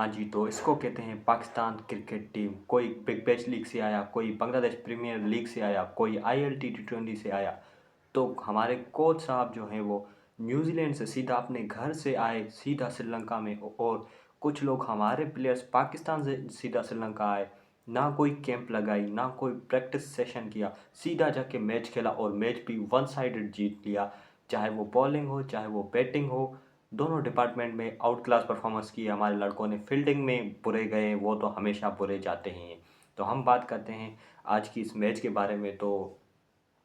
हाँ जी, तो इसको कहते हैं पाकिस्तान क्रिकेट टीम। कोई बिग बैश लीग से आया, कोई बांग्लादेश प्रीमियर लीग से आया, कोई आईएलटी टी20 से आया। तो हमारे कोच साहब जो हैं वो न्यूजीलैंड से सीधा अपने घर से आए सीधा श्रीलंका में, और कुछ लोग हमारे प्लेयर्स पाकिस्तान से सीधा श्रीलंका आए। ना कोई कैंप लगाई, ना कोई प्रैक्टिस सेशन किया, सीधा जाके मैच खेला और मैच भी वन साइडेड जीत लिया। चाहे वो बॉलिंग हो, चाहे वो बैटिंग हो, दोनों डिपार्टमेंट में आउट क्लास परफॉर्मेंस की हमारे लड़कों ने। फील्डिंग में बुरे गए, वो तो हमेशा बुरे जाते ही हैं। तो हम बात करते हैं आज की इस मैच के बारे में। तो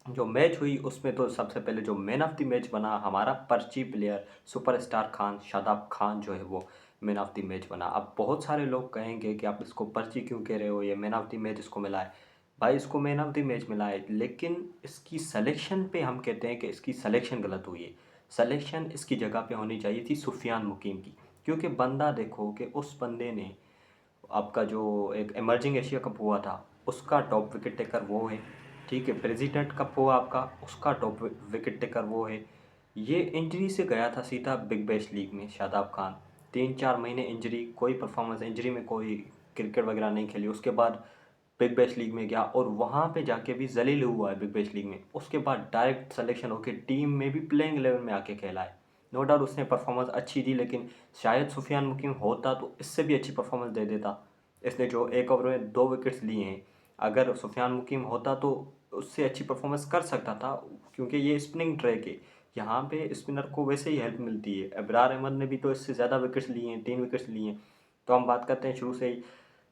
जो मैच हुई उसमें तो सबसे पहले जो मैन ऑफ द मैच बना हमारा पर्ची प्लेयर सुपरस्टार खान, शादाब खान जो है वो मैन ऑफ द मैच बना। अब बहुत सारे लोग कहेंगे कि आप इसको पर्ची क्यों कह रहे हो, ये मैन ऑफ द मैच इसको मिला है। भाई इसको मैन ऑफ द मैच मिला है, लेकिन इसकी सिलेक्शन पे हम कहते हैं कि इसकी सिलेक्शन गलत हुई है। सिलेक्शन इसकी जगह पे होनी चाहिए थी सुफियान मुकीम की। क्योंकि बंदा देखो कि उस बंदे ने आपका जो एक इमर्जिंग एशिया कप हुआ था उसका टॉप विकेट टेकर वो है। ठीक है, प्रेसिडेंट कप हुआ आपका, उसका टॉप विकेट टेकर वो है। ये इंजरी से गया था सीधा बिग बैश लीग में शादाब खान। 3-4 महीने इंजरी, कोई परफॉर्मेंस, इंजरी में कोई क्रिकेट वगैरह नहीं खेली। उसके बाद बिग बैश लीग में गया और वहाँ पे जाके भी जलील हुआ है बिग बैश लीग में। उसके बाद डायरेक्ट सिलेक्शन होकर टीम में भी प्लेइंग 11 में आके खेला है। नो डाउट उसने परफॉर्मेंस अच्छी दी, लेकिन शायद सुफियान मुकीम होता तो इससे भी अच्छी परफॉर्मेंस दे देता। इसने जो एक ओवर में 2 विकेट्स लिए हैं, अगर सुफियान मुकीम होता तो उससे अच्छी परफॉर्मेंस कर सकता था। क्योंकि ये स्पिनिंग ट्रैक है, यहाँ पे स्पिनर को वैसे ही हेल्प मिलती है। अबरार अहमद ने भी तो इससे ज़्यादा विकेट्स लिए हैं, 3 विकेट्स लिए हैं। तो हम बात करते हैं शुरू से ही।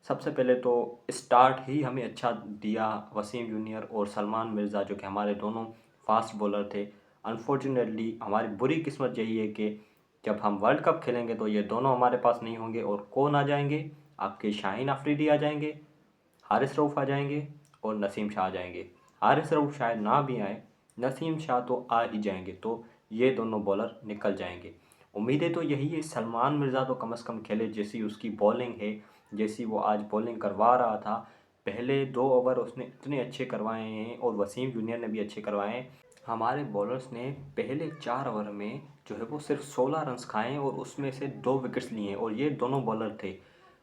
सबसे पहले तो स्टार्ट ही हमें अच्छा दिया वसीम जूनियर और सलमान मिर्ज़ा, जो कि हमारे दोनों फास्ट बॉलर थे। अनफॉर्चुनेटली हमारी बुरी किस्मत यही है कि जब हम वर्ल्ड कप खेलेंगे तो ये दोनों हमारे पास नहीं होंगे। और कौन आ जाएंगे? आपके शाहीन अफरीदी आ जाएंगे, हारिस रऊफ़ आ जाएंगे और नसीम शाह आ जाएंगे। हारिस रऊफ़ शायद ना भी आए, नसीम शाह तो आ ही जाएंगे। तो ये दोनों बॉलर निकल जाएंगे। उम्मीदें तो यही है सलमान मिर्ज़ा तो कम से कम खेले, जैसी उसकी बॉलिंग है, जैसी वो आज बॉलिंग करवा रहा था। पहले 2 ओवर उसने इतने अच्छे करवाए हैं और वसीम जूनियर ने भी अच्छे करवाए हैं। हमारे बॉलर्स ने पहले 4 ओवर में जो है वो सिर्फ 16 रन्स खाए हैं और उसमें से 2 विकेट्स लिए हैं। और ये दोनों बॉलर थे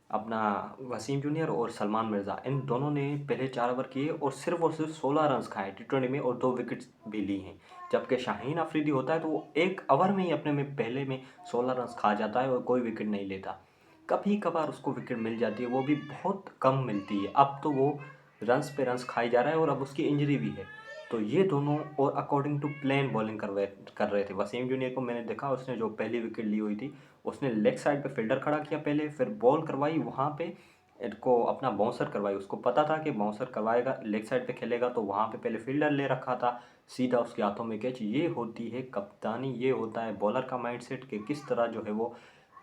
अपना वसीम जूनियर और सलमान मिर्ज़ा। इन दोनों ने पहले 4 ओवर किए और सिर्फ 16 रन्स खाए टी20 में और 2 विकेट्स भी ली हैं। जबकि शाहीन अफरीदी होता है तो वो 1 ओवर में ही अपने में पहले में 16 रन्स खा जाता है और कोई विकेट नहीं लेता। कभी कभार उसको विकेट मिल जाती है, वो भी बहुत कम मिलती है। अब तो वो रन्स पे रन्स खाई जा रहा है और अब उसकी इंजरी भी है। तो ये दोनों और अकॉर्डिंग टू प्लान बॉलिंग कर रहे थे। वसीम जूनियर को मैंने देखा, उसने जो पहली विकेट ली हुई थी उसने लेग साइड पे फील्डर खड़ा किया पहले, फिर बॉल करवाई वहाँ पे, इनको अपना बाउंसर करवाई। उसको पता था कि बाउंसर करवाएगा, लेग साइड पे खेलेगा, तो वहाँ पे पहले फील्डर ले रखा था, सीधा उसके हाथों में कैच। ये होती है कप्तानी, ये होता है बॉलर का माइंडसेट कि किस तरह जो है वो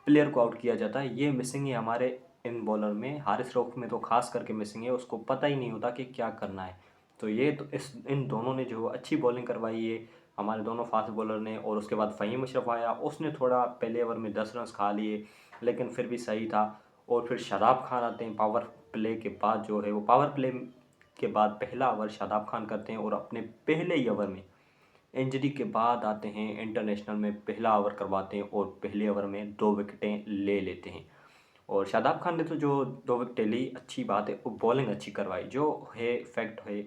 प्लेयर को आउट किया जाता है। ये मिसिंग है हमारे इन बॉलर में, हारिस रऊफ में तो खास करके मिसिंग है। उसको पता ही नहीं होता कि क्या करना है। तो ये तो इस इन दोनों ने जो अच्छी बॉलिंग करवाई है हमारे दोनों फास्ट बॉलर ने। और उसके बाद फ़हीम अशरफ आया, उसने थोड़ा पहले ओवर में 10 रन्स खा लिए, लेकिन फिर भी सही था। और फिर शादाब खान आते हैं पावर प्ले के बाद, जो है वो पावर प्ले के बाद पहला ओवर शादाब खान करते हैं और अपने पहले ही ओवर में इंजरी के बाद आते हैं इंटरनेशनल में, पहला ओवर करवाते हैं और पहले ओवर में 2 विकेटें ले लेते हैं। और शादाब खान ने तो जो 2 विकेटें ली, अच्छी बात है, वो बॉलिंग अच्छी करवाई। जो है फैक्ट है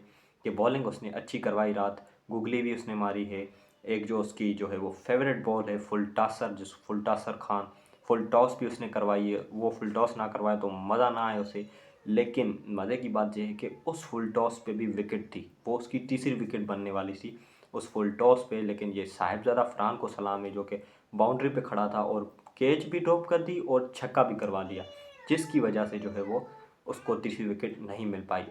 कि बॉलिंग उसने अच्छी करवाई। रात गुगली भी उसने मारी है। एक जो उसकी जो है वो फेवरेट बॉल है फुल टॉसर, जिस फुल टॉसर खान, फुल टॉस भी उसने करवाई है। वो फुल टॉस ना करवाए तो मज़ा ना आए उसे। लेकिन मज़े की बात यह है कि उस फुल टॉस पे भी विकेट थी, वो उसकी तीसरी विकेट बनने वाली थी उस फुल टॉस पे। लेकिन ये साहिबजादा फरहान को सलाम है, जो कि बाउंड्री पे खड़ा था और कैच भी ड्रॉप कर दी और छक्का भी करवा दिया, जिसकी वजह से जो है वो उसको तीसरी विकेट नहीं मिल पाई।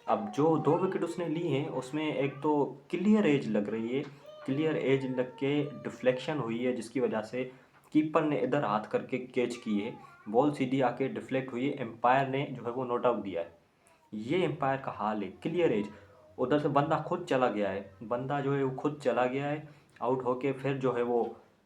अब जो 2 विकेट उसने ली हैं उसमें एक तो क्लियर एज लग रही है, क्लियर एज लग के डिफ्लेक्शन हुई है, जिसकी वजह से कीपर ने इधर हाथ करके कैच की है, बॉल सीधी आके डिफ्लेक्ट हुई है, एम्पायर ने जो है वो नोट आउट दिया है। ये एम्पायर का हाल है, क्लियर एज। उधर से बंदा खुद चला गया है, बंदा जो है वो खुद चला गया है आउट होके। फिर जो है वो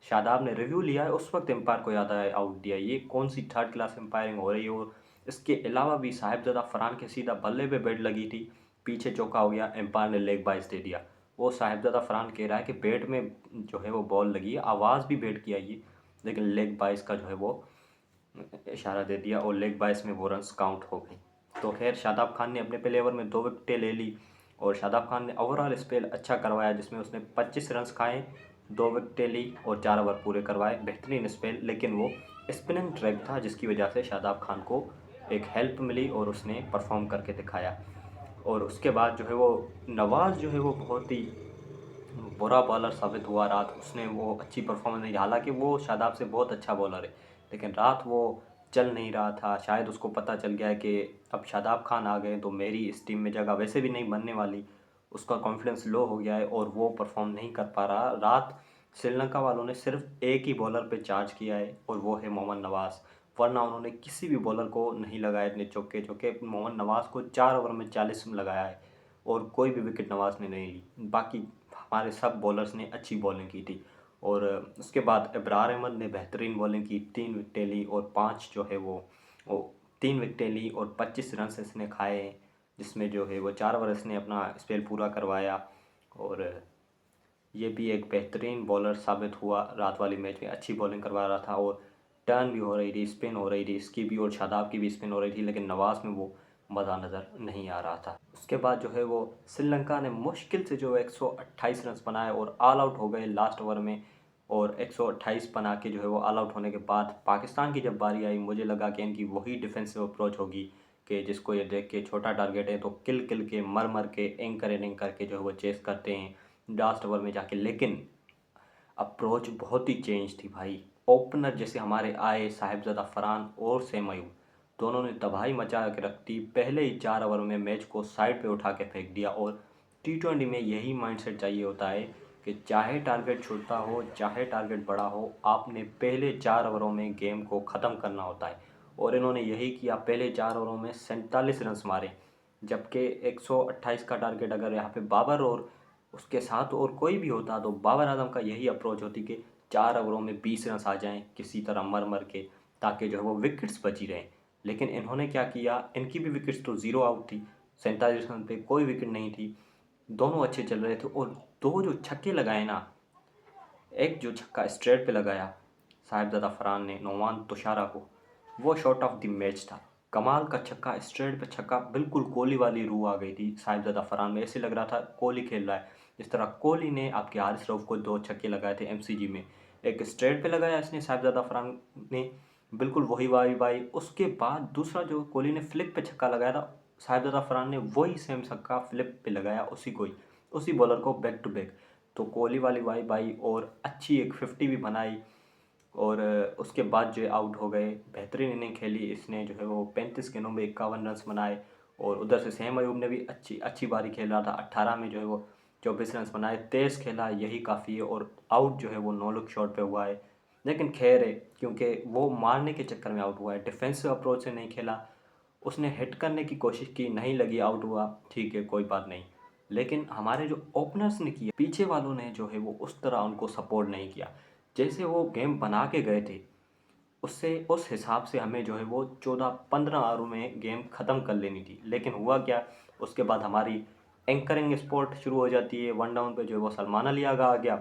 शादाब ने रिव्यू लिया है, उस वक्त एम्पायर को याद आया आउट दिया। ये कौन सी थर्ड क्लास एम्पायरिंग हो रही है। और इसके अलावा भी साहिबजादा फरहान के सीधा बल्ले पे बैट लगी थी, पीछे चौका हो गया, एम्पायर ने लेग बाइस दे दिया। वो साहिबजादा फरहान कह रहा है कि बैट में जो है वो बॉल लगी है, आवाज़ भी बैट की आई है, लेकिन लेग बाइस का जो है वो इशारा दे दिया और लेग बाइस में वो रन्स काउंट हो गई। तो खैर शादाब खान ने अपने पहले ओवर में 2 विकेटें ले ली और शादाब खान ने ओवरऑल स्पेल अच्छा करवाया, जिसमें उसने 25 रन्स खाए, 2 विकेटें ली और 4 ओवर पूरे करवाए। बेहतरीन स्पेल, लेकिन वो स्पिनिंग ट्रैक था जिसकी वजह से शादाब खान को एक हेल्प मिली और उसने परफॉर्म करके दिखाया। और उसके बाद जो है वो नवाज़ जो है वो बहुत ही बुरा बॉलर साबित हुआ रात। उसने वो अच्छी परफॉर्मेंस नहीं, हालांकि वो शादाब से बहुत अच्छा बॉलर है, लेकिन रात वो चल नहीं रहा था। शायद उसको पता चल गया है कि अब शादाब खान आ गए तो मेरी इस टीम में जगह वैसे भी नहीं बनने वाली। उसका कॉन्फिडेंस लो हो गया है और वो परफॉर्म नहीं कर पा रहा। रात श्रीलंका वालों ने सिर्फ एक ही बॉलर पे चार्ज किया है और वो है मोहम्मद नवाज़, वरना उन्होंने किसी भी बॉलर को नहीं लगाया इतने चौके चौके। मोहम्मद नवाज़ को 4 ओवर में 40 लगाया है और कोई भी विकेट नवाज़ ने नहीं ली। बाकी हमारे सब बॉलर्स ने अच्छी बॉलिंग की थी। और उसके बाद इब्रार अहमद ने बेहतरीन बॉलिंग की, 3 विकेटें ली और 5 जो है वो 3 विकेटें ली और 25 रन इसने खाए हैं, जिसमें जो है वो 4 ओवर इसने अपना स्पेल पूरा करवाया। और ये भी एक बेहतरीन बॉलर साबित हुआ रात वाली मैच में, अच्छी बॉलिंग करवा रहा था और टर्न भी हो रही थी, स्पिन हो रही थी, इसकी भी और शादाब की भी स्पिन हो रही थी, लेकिन नवाज़ में वो मज़ा नज़र नहीं आ रहा था। उसके बाद जो है वो श्रीलंका ने मुश्किल से जो 128 रन बनाए और ऑल आउट हो गए लास्ट ओवर में। और 128 बना के जो है वो ऑल आउट होने के बाद पाकिस्तान की जब बारी आई, मुझे लगा कि इनकी वही डिफेंसिव अप्रोच होगी कि जिसको ये देख के छोटा टारगेट है तो किल किल के मर मर के एंकर इनिंग करके जो है वो चेस करते हैं लास्ट ओवर में जाके। लेकिन अप्रोच बहुत ही चेंज थी भाई। ओपनर जैसे हमारे आए साहिबजादा फरहान और सेम अयूब, दोनों ने तबाही मचा के रख दी। पहले ही 4 ओवर में मैच को साइड पे उठा के फेंक दिया। और T20 में यही माइंडसेट चाहिए होता है कि चाहे टारगेट छोटा हो चाहे टारगेट बड़ा हो, आपने पहले 4 ओवरों में गेम को ख़त्म करना होता है। और इन्होंने यही किया, पहले 4 ओवरों में 47 रन मारे, जबकि 128 का टारगेट अगर यहाँ पे बाबर और उसके साथ और कोई भी होता तो बाबर आजम का यही अप्रोच होती कि 4 ओवरों में 20 रन आ जाएं किसी तरह मर मर के, ताकि जो है वो विकेट्स बची रहें। लेकिन इन्होंने क्या किया, इनकी भी विकेट्स तो ज़ीरो आउट थी, 47 रन पे कोई विकेट नहीं थी, दोनों अच्छे चल रहे थे। और दो जो छक्के लगाए ना, एक जो छक्का स्ट्रेट पे लगाया साहिबजादा फरहान ने नोमान तुषारा को, वो शॉट ऑफ द मैच था। कमाल का छक्का, स्ट्रेट पे छक्का, बिल्कुल कोहली वाली रूह आ गई थी साहिबजादा फरहान में। ऐसे लग रहा था कोहली खेल रहा है, जिस तरह कोहली ने आपके हारिस रऊफ को 2 छक्के लगाए थे MCG में। एक स्ट्रेट पे लगाया इसने साहिबजादा फरहान ने, बिल्कुल वही वाई बाई। उसके बाद दूसरा जो कोहली ने फ्लिक पे छक्का लगाया था, साहिबजादा फरहान ने वही सेम छक्का फ्लिप पे लगाया, उसी बॉलर को बैक टू बैक। तो कोहली वाली वाई बाई और अच्छी एक 50 भी बनाई। और उसके बाद जो है आउट हो गए। बेहतरीन इनिंग खेली इसने, जो है वो 35 गेंदों में 51 रन बनाए। और उधर से सेम अयूब ने भी अच्छी अच्छी बारी खेल रहा था, 18 में जो है वो 24 रन बनाए। तेज़ खेला, यही काफ़ी है। और आउट जो है वो नो लुक शॉट पे हुआ है, लेकिन खैर है, क्योंकि वो मारने के चक्कर में आउट हुआ है, डिफेंसिव अप्रोच से नहीं खेला। उसने हिट करने की कोशिश की, नहीं लगी, आउट हुआ, ठीक है कोई बात नहीं। लेकिन हमारे जो ओपनर्स ने किया, पीछे वालों ने जो है वो उस तरह उनको सपोर्ट नहीं किया जैसे वो गेम बना के गए थे। उससे उस हिसाब से हमें जो है वो 14-15 ओवरों में गेम ख़त्म कर लेनी थी। लेकिन हुआ क्या, उसके बाद हमारी एंकरिंग स्पॉट शुरू हो जाती है। वन डाउन पे जो है वो सलमान अली आगा आ गया,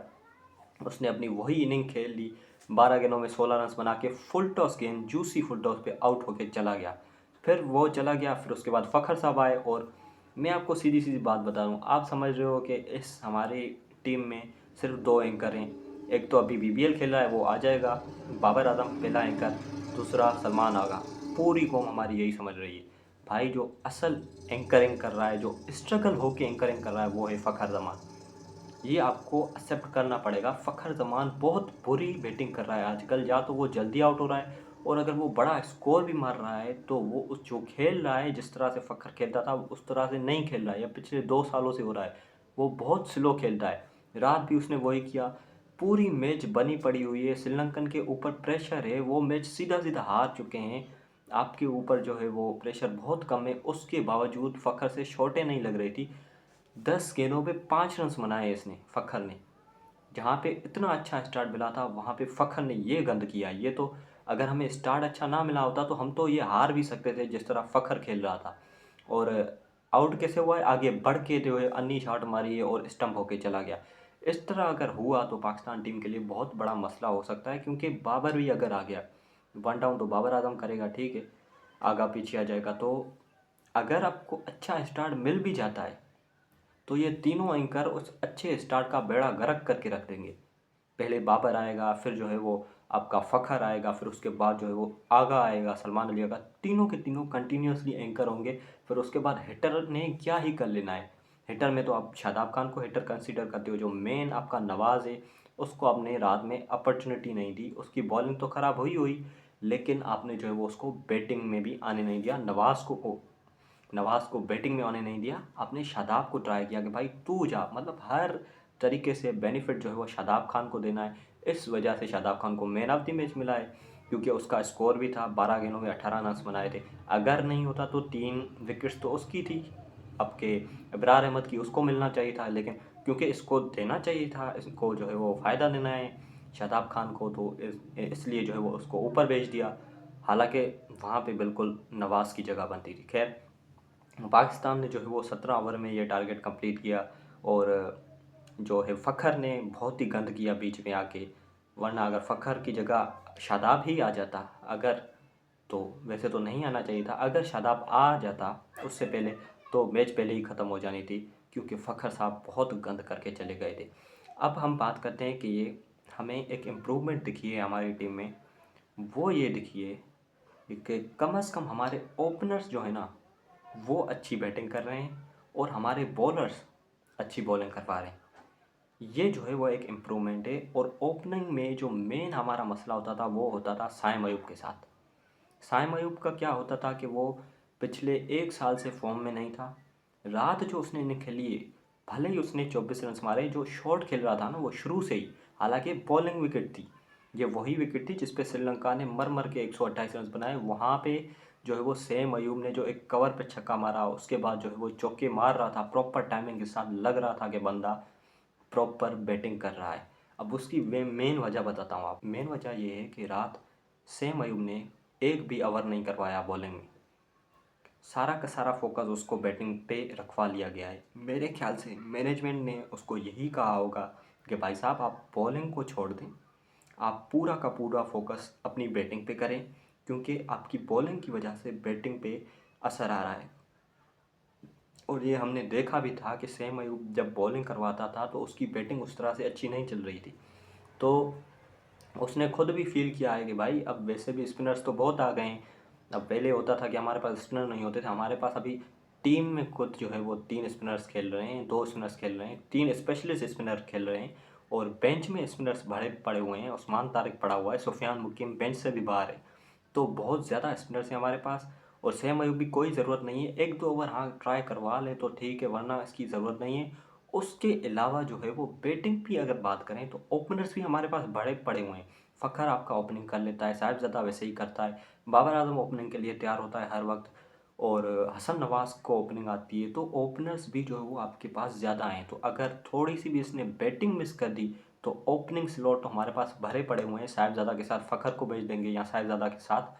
उसने अपनी वही इनिंग खेल ली, 12 गेंदों में 16 रन बना के फुल टॉस गेंद, जूसी फुल टॉस पे आउट होके चला गया। फिर वो चला गया, फिर उसके बाद फ़खर साहब आए। और मैं आपको सीधी सीधी बात बता दूँ, आप समझ रहे हो कि इस हमारी टीम में सिर्फ 2 एंकर हैं। एक तो अभी BBL खेल रहा है, वो आ जाएगा, बाबर आजम पहला एंकर, दूसरा सलमान आगा। पूरी कौम हमारी यही समझ रही है। भाई जो असल एंकरिंग कर रहा है, जो स्ट्रगल होके एंकरिंग कर रहा है, वो है फ़खर जमान। ये आपको एक्सेप्ट करना पड़ेगा। फ़खर जमान बहुत बुरी बैटिंग कर रहा है आजकल। या तो वो जल्दी आउट हो रहा है, और अगर वो बड़ा स्कोर भी मार रहा है तो वो उस जो खेल रहा है, जिस तरह से फ़खर खेलता था उस तरह से नहीं खेल रहा है, या पिछले 2 सालों से हो रहा है। वो बहुत स्लो खेल रहा है। रात भी उसने वही किया। पूरी मैच बनी पड़ी हुई है, श्रीलंकन के ऊपर प्रेशर है, वो मैच सीधा सीधा हार चुके हैं। आपके ऊपर जो है वो प्रेशर बहुत कम है, उसके बावजूद फ़खर से शॉटें नहीं लग रही थी। 10 गेंदों पे 5 रन बनाए इसने, फ़खर ने। जहाँ पे इतना अच्छा स्टार्ट मिला था, वहाँ पे फ़खर ने ये गंद किया। ये तो अगर हमें स्टार्ट अच्छा ना मिला होता तो हम तो ये हार भी सकते थे, जिस तरह फ़खर खेल रहा था। और आउट कैसे हुआ है, आगे बढ़ के जो है अन्नी शॉट मारी है और स्टंप होके चला गया। इस तरह अगर हुआ तो पाकिस्तान टीम के लिए बहुत बड़ा मसला हो सकता है, क्योंकि बाबर भी अगर आ गया वन डाउन तो बाबर आजम करेगा, ठीक है, आगा पीछे आ जाएगा। तो अगर आपको अच्छा स्टार्ट मिल भी जाता है तो ये तीनों एंकर उस अच्छे स्टार्ट का बेड़ा गर्क करके रख देंगे। पहले बाबर आएगा, फिर जो है वो आपका फ़खर आएगा, फिर उसके बाद जो है वो आगा आएगा, सलमान अली आगा, तीनों के तीनों कंटिन्यूसली एंकर होंगे। फिर उसके बाद हिटर ने क्या ही कर लेना है। हिटर में तो आप शादाब खान को हिटर कंसीडर करते हो, जो मेन आपका नवाज़ है उसको आपने रात में अपॉर्चुनिटी नहीं दी। उसकी बॉलिंग तो ख़राब हुई लेकिन आपने जो है वो उसको बैटिंग में भी आने नहीं दिया। नवाज़ को बैटिंग में आने नहीं दिया। आपने शादाब को ट्राई किया कि भाई तू जा, मतलब हर तरीके से बेनिफिट जो है वो शादाब खान को देना है। इस वजह से शादाब खान को मैन ऑफ द मैच मिला है, क्योंकि उसका स्कोर भी था, 12 गेंदों में 18 रन बनाए थे। अगर नहीं होता तो 3 विकेट्स तो उसकी थी, आपके इब्रार अहमद की, उसको मिलना चाहिए था। लेकिन क्योंकि इसको देना चाहिए था, इसको जो है वो फ़ायदा देना है शादाब खान को, तो इसलिए जो है वो उसको ऊपर भेज दिया। हालांकि वहाँ पे बिल्कुल नवाज़ की जगह बनती थी। खैर, पाकिस्तान ने जो है वो 17 ओवर में ये टारगेट कंप्लीट किया। और जो है फ़खर ने बहुत ही गंद किया बीच में आके, वरना अगर फ़खर की जगह शादाब ही आ जाता, अगर, तो वैसे तो नहीं आना चाहिए था, अगर शादाब आ जाता उससे पहले तो मैच पहले ही ख़त्म हो जानी थी, क्योंकि फ़खर साहब बहुत गंद करके चले गए थे। अब हम बात करते हैं कि ये हमें एक इम्प्रूवमेंट दिखी है हमारी टीम में, वो ये दिखी है कि कम से कम हमारे ओपनर्स जो है ना वो अच्छी बैटिंग कर रहे हैं और हमारे बॉलर्स अच्छी बॉलिंग कर पा रहे हैं। ये जो है वो एक इम्प्रूवमेंट है। और ओपनिंग में जो मेन हमारा मसला होता था वो होता था साइम अयूब के साथ। साइम अयूब का क्या होता था कि वो पिछले 1 साल से फॉर्म में नहीं था। रात जो उसने निकली है, भले ही उसने 24 रन मारे, जो शॉट खेल रहा था ना वो शुरू से ही, हालांकि बॉलिंग विकेट थी, ये वही विकेट थी जिस पे श्रीलंका ने मर मर के 128 रन बनाए। वहाँ पे जो है वो सैम अयूब ने जो एक कवर पे छक्का मारा, उसके बाद जो है वो चौके मार रहा था, प्रॉपर टाइमिंग के साथ, लग रहा था कि बंदा प्रॉपर बैटिंग कर रहा है। अब उसकी वे मेन वजह बताता हूँ आप। मेन वजह ये है कि रात सैम अयूब ने एक भी ओवर नहीं करवाया बॉलिंग में, सारा का सारा फोकस उसको बैटिंग पे रखवा लिया गया है। मेरे ख्याल से मैनेजमेंट ने उसको यही कहा होगा कि भाई साहब आप बॉलिंग को छोड़ दें, आप पूरा का पूरा फोकस अपनी बैटिंग पे करें, क्योंकि आपकी बॉलिंग की वजह से बैटिंग पे असर आ रहा है। और ये हमने देखा भी था कि सैम अयूब जब बॉलिंग करवाता था तो उसकी बैटिंग उस तरह से अच्छी नहीं चल रही थी। तो उसने खुद भी फील किया है कि भाई अब वैसे भी स्पिनर्स तो बहुत आ गए हैं। अब पहले होता था कि हमारे पास स्पिनर नहीं होते थे, हमारे पास अभी टीम में खुद जो है वो 3 स्पिनर्स खेल रहे हैं, 2 स्पिनर्स खेल रहे हैं, 3 स्पेशलिस्ट स्पिनर खेल रहे हैं। और बेंच में स्पिनर्स भरे पड़े हुए हैं, उस्मान तारिक पड़ा हुआ है, सुफियान मुकीम बेंच से भी बाहर है। तो बहुत ज़्यादा स्पिनर्स हैं हमारे पास। और सैम अयूब की कोई ज़रूरत नहीं है, 1-2 ओवर हाँ ट्राई करवा ले तो ठीक है, वरना इसकी ज़रूरत नहीं है। उसके अलावा जो है वो बैटिंग की अगर बात करें तो ओपनर्स भी हमारे पास बड़े पड़े हुए हैं। फ़खर आपका ओपनिंग कर लेता है, साहिबज़ादा वैसे ही करता है, बाबर आजम ओपनिंग के लिए तैयार होता है हर वक्त, और हसन नवाज़ को ओपनिंग आती है। तो ओपनर्स भी जो है वो आपके पास ज़्यादा हैं। तो अगर थोड़ी सी भी इसने बैटिंग मिस कर दी तो ओपनिंग स्लॉट हमारे पास भरे पड़े हुए हैं। साहिबज़ादा के साथ फ़खर को भेज देंगे, या साहिबज़ादा के साथ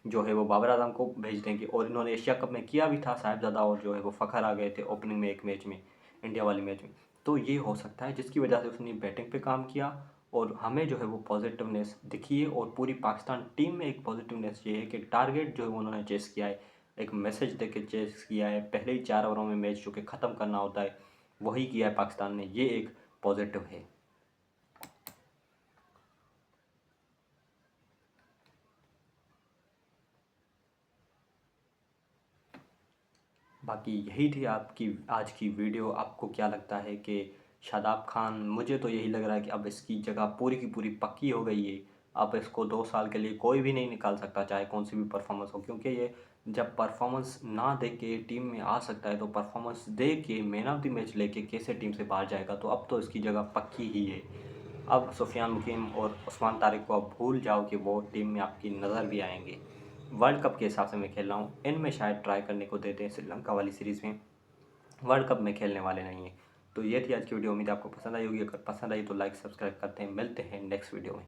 जो है वो बाबर आजम को भेज देंगे। और इन्होंने एशिया कप में किया भी था, साहिबज़ादा और जो है वो फ़खर आ गए थे ओपनिंग में एक मैच में, इंडिया वाली मैच में। तो ये हो सकता है जिसकी वजह से उसने बैटिंग पे काम किया और हमें जो है वो पॉजिटिवनेस दिखी है। और पूरी पाकिस्तान टीम में एक पॉजिटिवनेस ये है कि टारगेट जो है वो उन्होंने चेस किया है, एक मैसेज दे के चेस किया है। पहले ही 4 ओवरों में मैच जो कि ख़त्म करना होता है वही किया है पाकिस्तान ने, ये एक पॉजिटिव है। बाकी यही थी आपकी आज की वीडियो। आपको क्या लगता है कि शादाब खान, मुझे तो यही लग रहा है कि अब इसकी जगह पूरी की पूरी पक्की हो गई है। अब इसको 2 साल के लिए कोई भी नहीं निकाल सकता, चाहे कौन सी भी परफॉर्मेंस हो, क्योंकि ये जब परफॉर्मेंस ना दे के टीम में आ सकता है तो परफॉर्मेंस दे के मैन ऑफ द मैच लेके कैसे टीम से बाहर जाएगा। तो अब तो इसकी जगह पक्की ही है। अब सुफियान मुकीम और उस्मान तारिक को अब भूल जाओ कि वो टीम में आपकी नज़र भी आएंगे। वर्ल्ड कप के हिसाब से मैं खेल रहा हूँ, इनमें शायद ट्राई करने को देते हैं श्रीलंका वाली सीरीज़ में, वर्ल्ड कप में खेलने वाले नहीं हैं। तो ये थी आज की वीडियो, उम्मीद है आपको पसंद आई होगी। अगर पसंद आई तो लाइक सब्सक्राइब करते हैं। मिलते हैं नेक्स्ट वीडियो में।